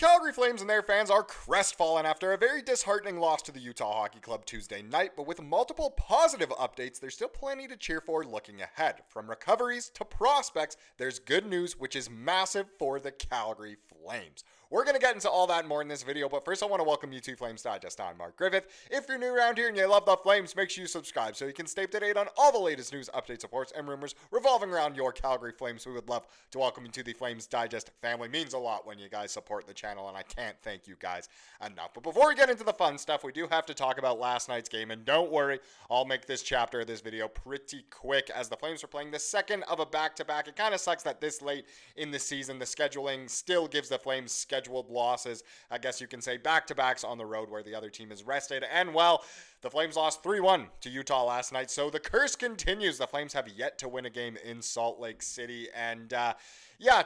The Calgary Flames and their fans are crestfallen after a very disheartening loss to the Utah Hockey Club Tuesday night, but with multiple positive updates, there's still plenty to cheer for looking ahead. From recoveries to prospects, there's good news, which is massive for the Calgary Flames. We're going to get into all that and more in this video, but first I want to welcome you to Flames Digest. I'm Mark Griffith. If you're new around here and you love the Flames, make sure you subscribe so you can stay up to date on all the latest news, updates, reports, and rumors revolving around your Calgary Flames. We would love to welcome you to the Flames Digest family. It means a lot when you guys support the channel, and I can't thank you guys enough. But before we get into the fun stuff, we do have to talk about last night's game, and don't worry, I'll make this chapter of this video pretty quick as the Flames are playing the second of a back-to-back. It kind of sucks that this late in the season, the scheduling still gives the Flames scheduled losses. I guess you can say back-to-backs on the road where the other team is rested, and well, the Flames lost 3-1 to Utah last night, so the curse continues. The Flames have yet to win a game in Salt Lake City, and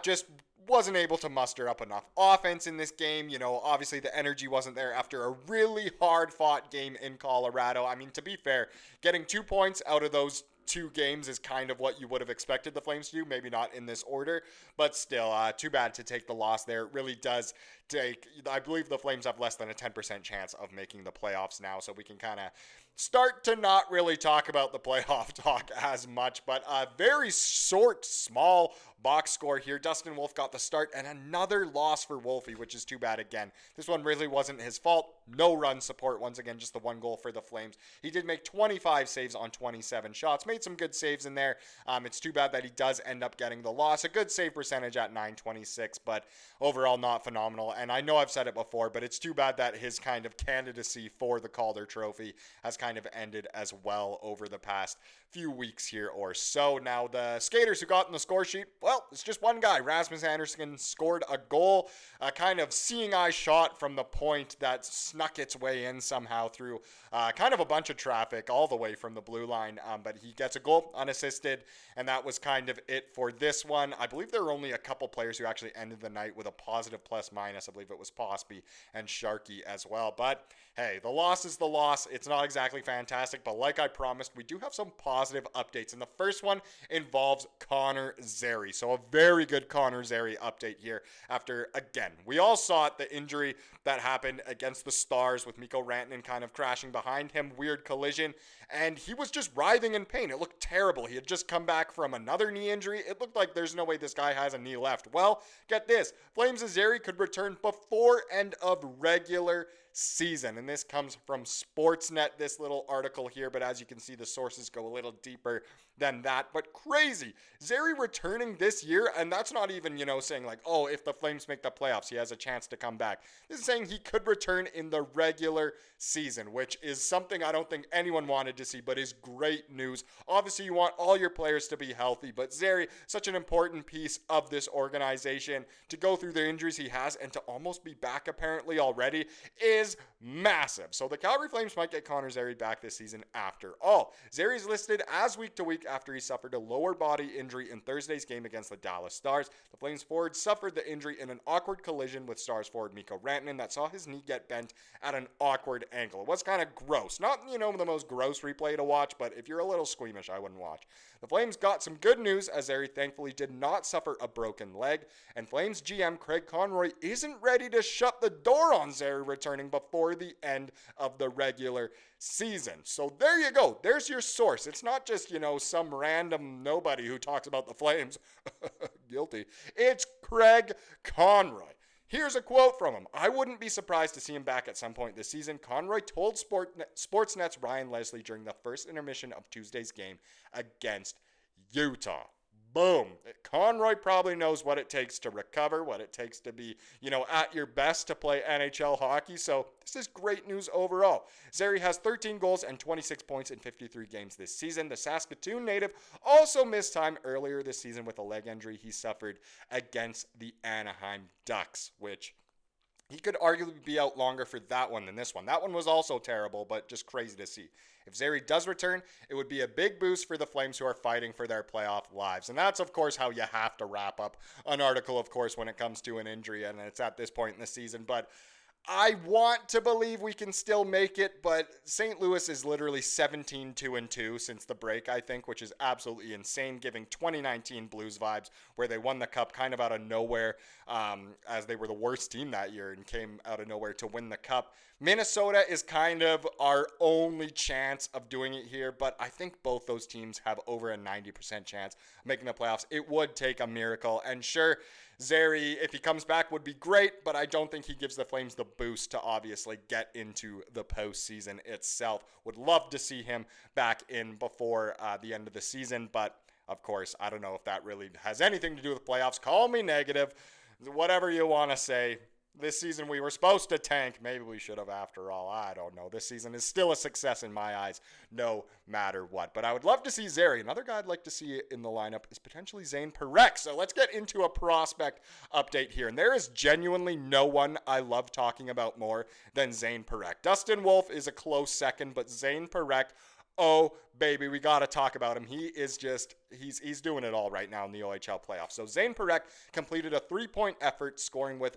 just wasn't able to muster up enough offense in this game. You know, obviously the energy wasn't there after a really hard-fought game in Colorado. I mean, to be fair, getting 2 points out of those 2 games is kind of what you would have expected the Flames to do. Maybe not in this order, but still, too bad to take the loss there. It really does take, I believe the Flames have less than a 10% chance of making the playoffs now, so we can kind of start to not really talk about the playoff talk as much, but a very short, small box score here. Dustin Wolf got the start, and another loss for Wolfie, which is too bad again. This one really wasn't his fault. No run support, once again, just the 1 goal for the Flames. He did make 25 saves on 27 shots, made some good saves in there. It's too bad that he does end up getting the loss. A good save percentage at .926, but overall not phenomenal. And I know I've said it before, but it's too bad that his kind of candidacy for the Calder Trophy has kind of ended as well over the past few weeks here or so. Now, the skaters who got in the score sheet, well, it's just one guy. Rasmus Andersson scored a goal, a kind of seeing eye shot from the point that snuck its way in somehow through kind of a bunch of traffic all the way from the blue line, but he gets a goal unassisted, and that was kind of it for this one. I believe there were only a couple players who actually ended the night with a positive plus-minus. I believe it was Pospisil and Sharky as well, but hey, the loss is the loss. It's not exactly fantastic, but like I promised, we do have some positive updates, and the first one involves Connor Zary. So a very good Connor Zary update here after, again, we all saw it, the injury that happened against the Stars with Mikko Rantanen kind of crashing behind him, weird collision, and he was just writhing in pain. It looked terrible. He had just come back from another knee injury. It looked like there's no way this guy has a knee left. Well, get this, Flames and Zary could return before end of regular season, and this comes from Sportsnet, this little article here, but as you can see, the sources go a little deeper than that, but crazy. Zary returning this year, and that's not even, saying like, oh, if the Flames make the playoffs, he has a chance to come back. This is saying he could return in the regular season, which is something I don't think anyone wanted to see, but is great news. Obviously, you want all your players to be healthy, but Zary, such an important piece of this organization, to go through the injuries he has and to almost be back apparently already is massive. So the Calgary Flames might get Connor Zary back this season after all. Zary's listed as week to week after he suffered a lower body injury in Thursday's game against the Dallas Stars. The Flames forward suffered the injury in an awkward collision with Stars forward Mikko Rantanen that saw his knee get bent at an awkward angle. It was kind of gross. Not, the most gross replay to watch, but if you're a little squeamish, I wouldn't watch. The Flames got some good news as Zary thankfully did not suffer a broken leg, and Flames GM Craig Conroy isn't ready to shut the door on Zary returning before the end of the regular season. So there you go. There's your source. It's not just, some random nobody who talks about the Flames. Guilty. It's Craig Conroy. Here's a quote from him. I wouldn't be surprised to see him back at some point this season. Conroy told Sportsnet's Ryan Leslie during the first intermission of Tuesday's game against Utah. Boom. Conroy probably knows what it takes to recover, what it takes to be, at your best to play NHL hockey. So this is great news overall. Zary has 13 goals and 26 points in 53 games this season. The Saskatoon native also missed time earlier this season with a leg injury he suffered against the Anaheim Ducks, which he could arguably be out longer for that one than this one. That one was also terrible, but just crazy to see. If Zary does return, it would be a big boost for the Flames who are fighting for their playoff lives. And that's, of course, how you have to wrap up an article, of course, when it comes to an injury, and it's at this point in the season. But I want to believe we can still make it, but St. Louis is literally 17-2-2 since the break, I think, which is absolutely insane, giving 2019 Blues vibes, where they won the cup kind of out of nowhere, as they were the worst team that year and came out of nowhere to win the cup. Minnesota is kind of our only chance of doing it here, but I think both those teams have over a 90% chance of making the playoffs. It would take a miracle, and sure, Zary, if he comes back, would be great, but I don't think he gives the Flames the boost to obviously get into the postseason itself. Would love to see him back in before the end of the season, but of course, I don't know if that really has anything to do with playoffs. Call me negative, whatever you want to say. This season we were supposed to tank. Maybe we should have after all. I don't know. This season is still a success in my eyes, no matter what. But I would love to see Zary. Another guy I'd like to see in the lineup is potentially Zane Parekh. So let's get into a prospect update here. And there is genuinely no one I love talking about more than Zane Parekh. Dustin Wolf is a close second, but Zane Parekh, oh, baby, we got to talk about him. He is just, he's doing it all right now in the OHL playoffs. So Zane Parekh completed a 3-point effort, scoring with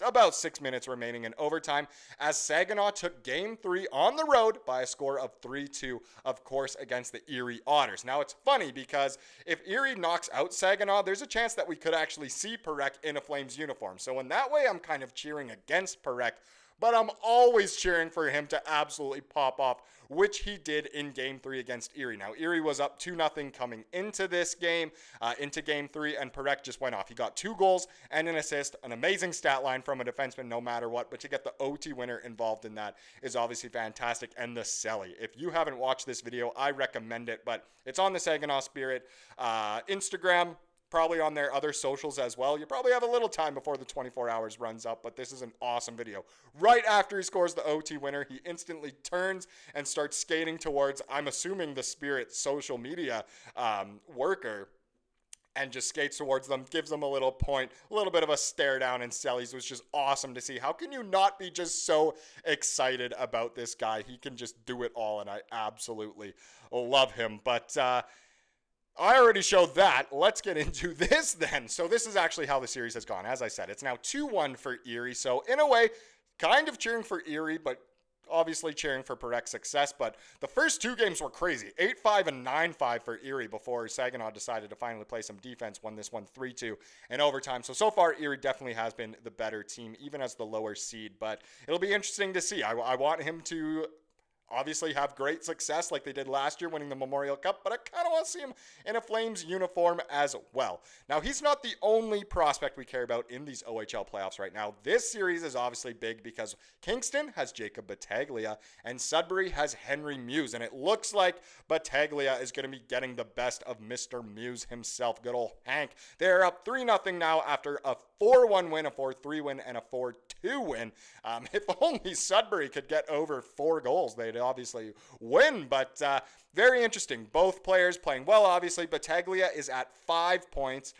about 6 minutes remaining in overtime, as Saginaw took Game 3 on the road by a score of 3-2, of course, against the Erie Otters. Now, it's funny because if Erie knocks out Saginaw, there's a chance that we could actually see Parekh in a Flames uniform. So in that way, I'm kind of cheering against Parekh, but I'm always cheering for him to absolutely pop off, which he did in Game 3 against Erie. Now, Erie was up 2-0 coming into this game, into Game 3, and Parekh just went off. He got 2 goals and an assist, an amazing stat line from a defenseman no matter what, but to get the OT winner involved in that is obviously fantastic. And the celly. If you haven't watched this video, I recommend it, but it's on the Saginaw Spirit Instagram, probably on their other socials as well. You probably have a little time before the 24 hours runs up, but this is an awesome video. Right after he scores the OT winner, he instantly turns and starts skating towards, I'm assuming, the Spirit social media worker, and just skates towards them, gives them a little point, a little bit of a stare down, and Sellies was just awesome to see. How can you not be just so excited about this guy? He can just do it all, and I absolutely love him. But I already showed that. Let's get into this then. So this is actually how the series has gone. As I said, it's now 2-1 for Erie. So in a way, kind of cheering for Erie, but obviously cheering for Parekh's success. But the first 2 games were crazy. 8-5 and 9-5 for Erie before Saginaw decided to finally play some defense, won this one 3-2 in overtime. So far, Erie definitely has been the better team, even as the lower seed. But it'll be interesting to see. I want him to obviously have great success like they did last year winning the Memorial Cup, but I kind of want to see him in a Flames uniform as well. Now, he's not the only prospect we care about in these OHL playoffs right now. This series is obviously big because Kingston has Jacob Battaglia and Sudbury has Henry Muse, and it looks like Battaglia is going to be getting the best of Mr. Muse himself, good old Hank. They're up 3-0 now after a 4-1 win, a 4-3 win, and a 4-2 win. If only Sudbury could get over 4 goals, they'd obviously win, but very interesting. Both players playing well, obviously. Battaglia is at 5 points,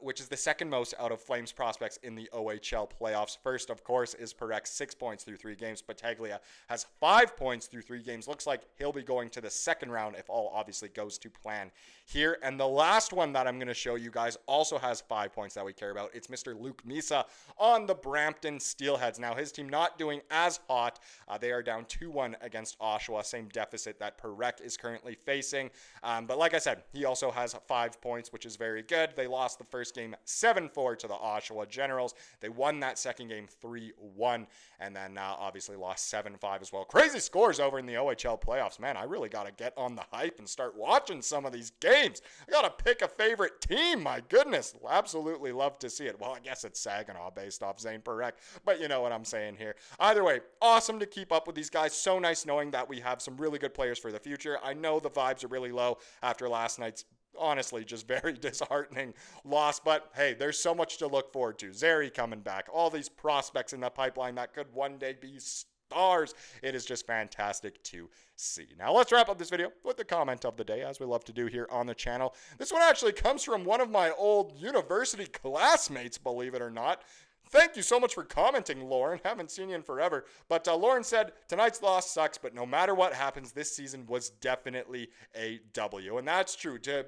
which is the second most out of Flames prospects in the OHL playoffs. First, of course, is Parekh, 6 points through 3 games. Battaglia has 5 points through 3 games. Looks like he'll be going to the second round if all obviously goes to plan here. And the last one that I'm going to show you guys also has 5 points that we care about. It's Mr. Luke Misa on the Brampton Steelheads. Now, his team not doing as hot. They are down 2-1 against Oshawa, same deficit that Parekh is currently facing. But like I said, he also has 5 points, which is very good. They lost the first game 7-4 to the Oshawa Generals. They won that second game 3-1, and then obviously lost 7-5 as well. Crazy scores over in the OHL playoffs. Man, I really got to get on the hype and start watching some of these games. I got to pick a favorite team. My goodness, absolutely love to see it. Well, I guess it's Saginaw based off Zane Parekh, but you know what I'm saying here. Either way, awesome to keep up with these guys. So nice knowing that we have some really good players for the future. I know the vibes are really low after last night's honestly just very disheartening loss, but hey, there's so much to look forward to. Zary coming back, all these prospects in the pipeline that could one day be stars. It is just fantastic to see. Now let's wrap up this video with the comment of the day, as we love to do here on the channel. This one actually comes from one of my old university classmates, believe it or not. Thank you so much for commenting, Lauren. Haven't seen you in forever. But Lauren said, tonight's loss sucks, but no matter what happens, this season was definitely a W. And that's true. To,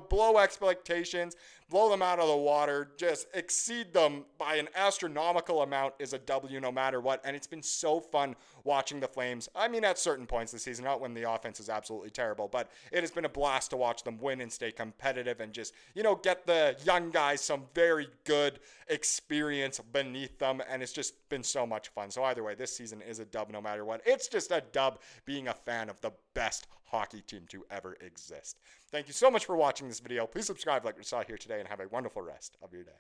blow expectations, blow them out of the water, just exceed them by an astronomical amount is a W no matter what. And it's been so fun watching the Flames. I mean, at certain points this season, not when the offense is absolutely terrible, but it has been a blast to watch them win and stay competitive and just, get the young guys some very good experience beneath them, and it's just been so much fun. So either way, this season is a dub no matter what. It's just a dub being a fan of the best hockey team to ever exist. Thank you so much for watching this video. Please subscribe like we saw here today, and have a wonderful rest of your day.